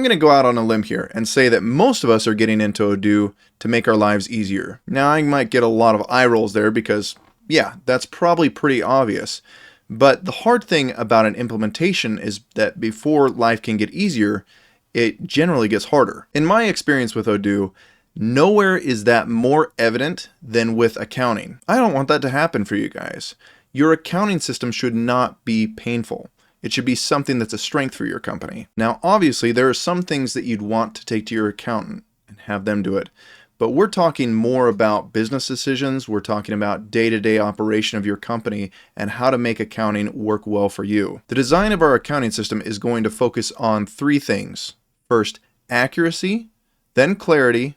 I'm going to go out on a limb here and say that most of us are getting into ODOO to make our lives easier. Now, I might get a lot of eye rolls there because, yeah, that's probably pretty obvious. But the hard thing about an implementation is that before life can get easier, it generally gets harder. In my experience with ODOO, nowhere is that more evident than with accounting. I don't want that to happen for you guys. Your accounting system should not be painful. It should be something that's a strength for your company. Now, obviously, there are some things that you'd want to take to your accountant and have them do it. But we're talking more about business decisions. We're talking about day-to-day operation of your company and how to make accounting work well for you. The design of our accounting system is going to focus on three things. First, accuracy, then clarity,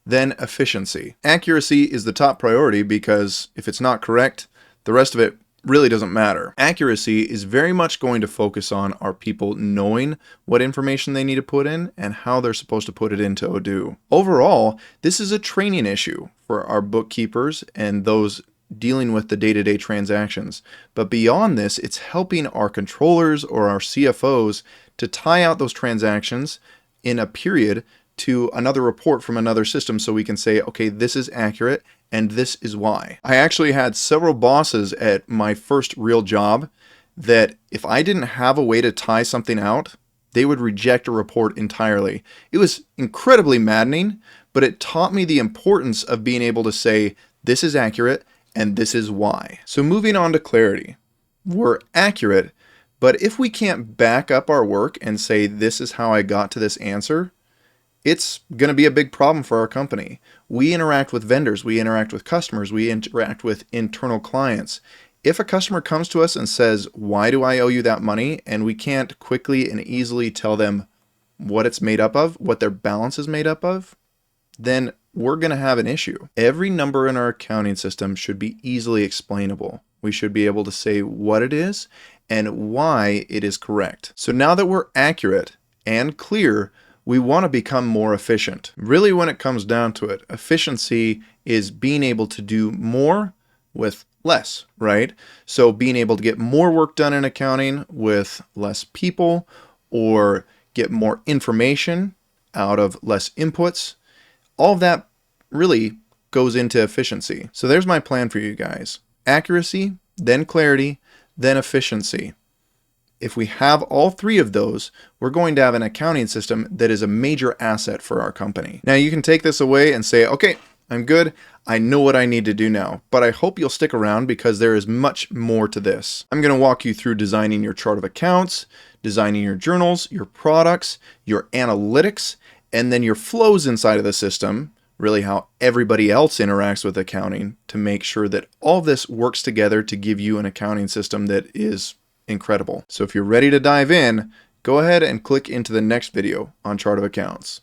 then efficiency. Accuracy is the top priority because if it's not correct, the rest of it really doesn't matter. Accuracy is very much going to focus on our people knowing what information they need to put in and how they're supposed to put it into ODOO. Overall, this is a training issue for our bookkeepers and those dealing with the day-to-day transactions. But beyond this, it's helping our controllers or our CFOs to tie out those transactions in a period to another report from another system so we can say, okay, this is accurate and this is why. I actually had several bosses at my first real job that if I didn't have a way to tie something out, they would reject a report entirely. It was incredibly maddening, but it taught me the importance of being able to say, this is accurate and this is why. So moving on to clarity. We're accurate, but if we can't back up our work and say, this is how I got to this answer, it's going to be a big problem for our company. We interact with vendors, we interact with customers, we interact with internal clients. If a customer comes to us and says, why do I owe you that money? And we can't quickly and easily tell them what it's made up of, what their balance is made up of, then we're going to have an issue. Every number in our accounting system should be easily explainable. We should be able to say what it is and why it is correct. So now that we're accurate and clear, we want to become more efficient. Really, when it comes down to it, efficiency is being able to do more with less, right? So being able to get more work done in accounting with less people, or get more information out of less inputs. All of that really goes into efficiency. So there's my plan for you guys. Accuracy, then clarity, then efficiency. If we have all three of those, we're going to have an accounting system that is a major asset for our company. Now you can take this away and say, okay, I'm good. I know what I need to do now, but I hope you'll stick around because there is much more to this. I'm going to walk you through designing your chart of accounts, designing your journals, your products, your analytics, and then your flows inside of the system, really how everybody else interacts with accounting to make sure that all this works together to give you an accounting system that is incredible. So if you're ready to dive in, go ahead and click into the next video on Chart of Accounts.